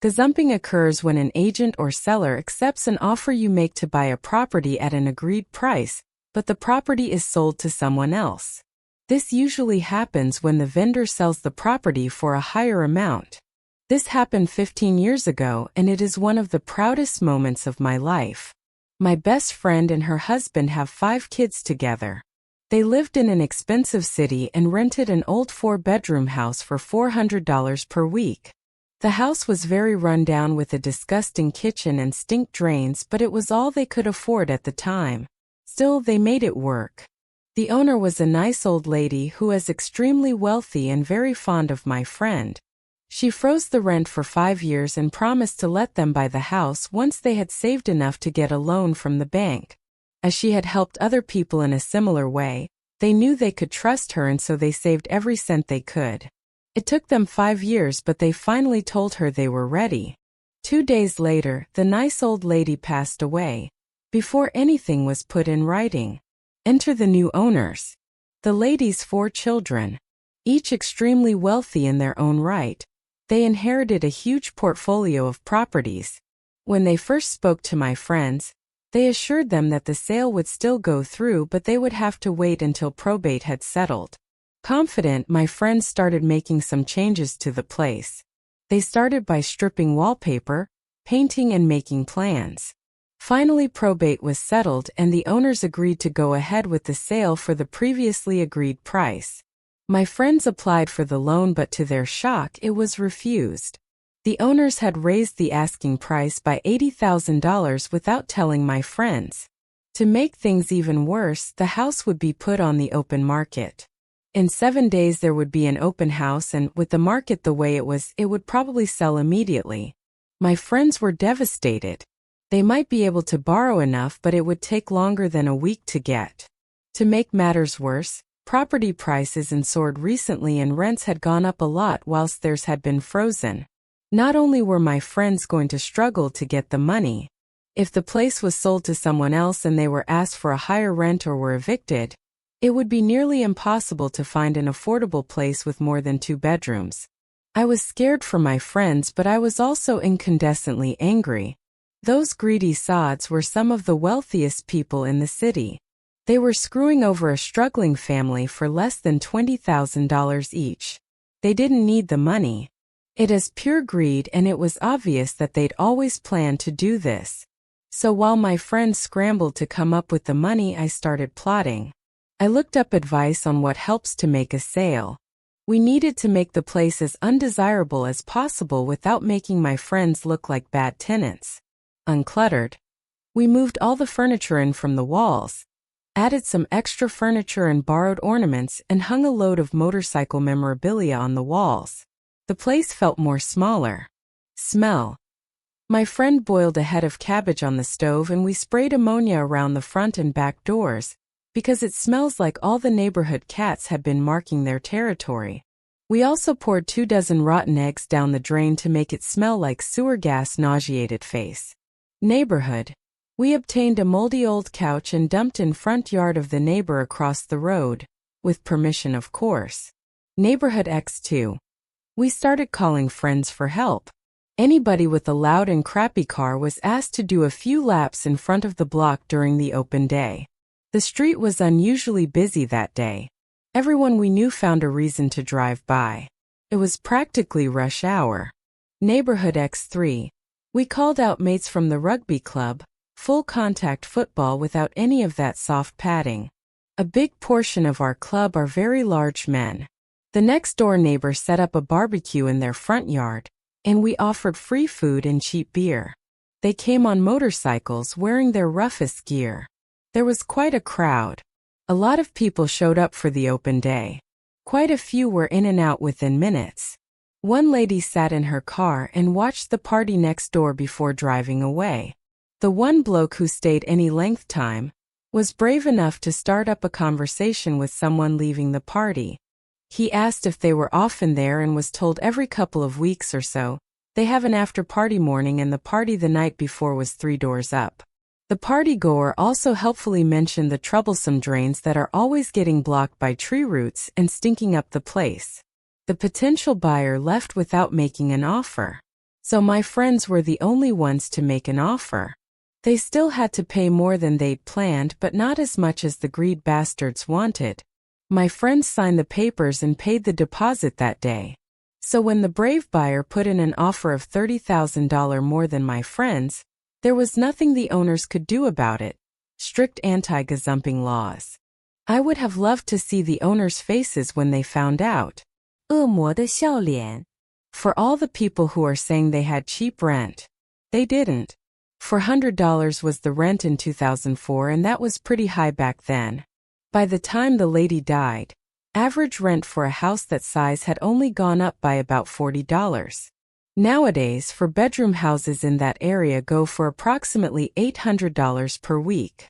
Gazumping occurs when an agent or seller accepts an offer you make to buy a property at an agreed price, but the property is sold to someone else. This usually happens when the vendor sells the property for a higher amount. This happened 15 years ago, and it is one of the proudest moments of my life. My best friend and her husband have 5 kids together. They lived in an expensive city and rented an old 4-bedroom house for $400 per week. The house was very run down with a disgusting kitchen and stink drains, but it was all they could afford at the time. Still, they made it work. The owner was a nice old lady who is extremely wealthy and very fond of my friend. She froze the rent for 5 years and promised to let them buy the house once they had saved enough to get a loan from the bank. As she had helped other people in a similar way, they knew they could trust her, and so they saved every cent they could. It took them 5 years, but they finally told her they were ready. 2 days later, the nice old lady passed away, before anything was put in writing. Enter the new owners. The lady's 4 children, each extremely wealthy in their own right. They inherited a huge portfolio of properties. When they first spoke to my friends, they assured them that the sale would still go through, but they would have to wait until probate had settled. Confident, my friends started making some changes to the place. They started by stripping wallpaper, painting, and making plans. Finally, probate was settled and the owners agreed to go ahead with the sale for the previously agreed price. My friends applied for the loan, but to their shock, it was refused. The owners had raised the asking price by $80,000 without telling my friends. To make things even worse, the house would be put on the open market. In 7 days there would be an open house, and with the market the way it was, it would probably sell immediately. My friends were devastated. They might be able to borrow enough, but it would take longer than a week to get. To make matters worse, property prices had soared recently and rents had gone up a lot whilst theirs had been frozen. Not only were my friends going to struggle to get the money, if the place was sold to someone else and they were asked for a higher rent or were evicted, it would be nearly impossible to find an affordable place with more than 2 bedrooms. I was scared for my friends, but I was also incandescently angry. Those greedy sods were some of the wealthiest people in the city. They were screwing over a struggling family for less than $20,000 each. They didn't need the money. It is pure greed, and it was obvious that they'd always planned to do this. So while my friends scrambled to come up with the money, I started plotting. I looked up advice on what helps to make a sale. We needed to make the place as undesirable as possible without making my friends look like bad tenants. Uncluttered. We moved all the furniture in from the walls, added some extra furniture and borrowed ornaments, and hung a load of motorcycle memorabilia on the walls. The place felt more smaller. Smell. My friend boiled a head of cabbage on the stove and we sprayed ammonia around the front and back doors, because it smells like all the neighborhood cats had been marking their territory. We also poured 2 dozen rotten eggs down the drain to make it smell like sewer gas. Nauseated face. Neighborhood. We obtained a moldy old couch and dumped in front yard of the neighbor across the road, with permission of course. Neighborhood X2. We started calling friends for help. Anybody with a loud and crappy car was asked to do a few laps in front of the block during the open day. The street was unusually busy that day. Everyone we knew found a reason to drive by. It was practically rush hour. Neighborhood X3. We called out mates from the rugby club, full contact football without any of that soft padding. A big portion of our club are very large men. The next door neighbor set up a barbecue in their front yard, and we offered free food and cheap beer. They came on motorcycles wearing their roughest gear. There was quite a crowd. A lot of people showed up for the open day. Quite a few were in and out within minutes. One lady sat in her car and watched the party next door before driving away. The one bloke who stayed any length time was brave enough to start up a conversation with someone leaving the party. He asked if they were often there and was told every couple of weeks or so. They have an after-party morning, and the party the night before was 3 doors up. The party-goer also helpfully mentioned the troublesome drains that are always getting blocked by tree roots and stinking up the place. The potential buyer left without making an offer. So my friends were the only ones to make an offer. They still had to pay more than they'd planned, but not as much as the greed bastards wanted. My friends signed the papers and paid the deposit that day. So when the brave buyer put in an offer of $30,000 more than my friends, there was nothing the owners could do about it. Strict anti-gazumping laws. I would have loved to see the owners' faces when they found out. 恶魔的笑脸. For all the people who are saying they had cheap rent. They didn't. $400 was the rent in 2004, and that was pretty high back then. By the time the lady died, average rent for a house that size had only gone up by about $40. Nowadays, four-bedroom houses in that area go for approximately $800 per week.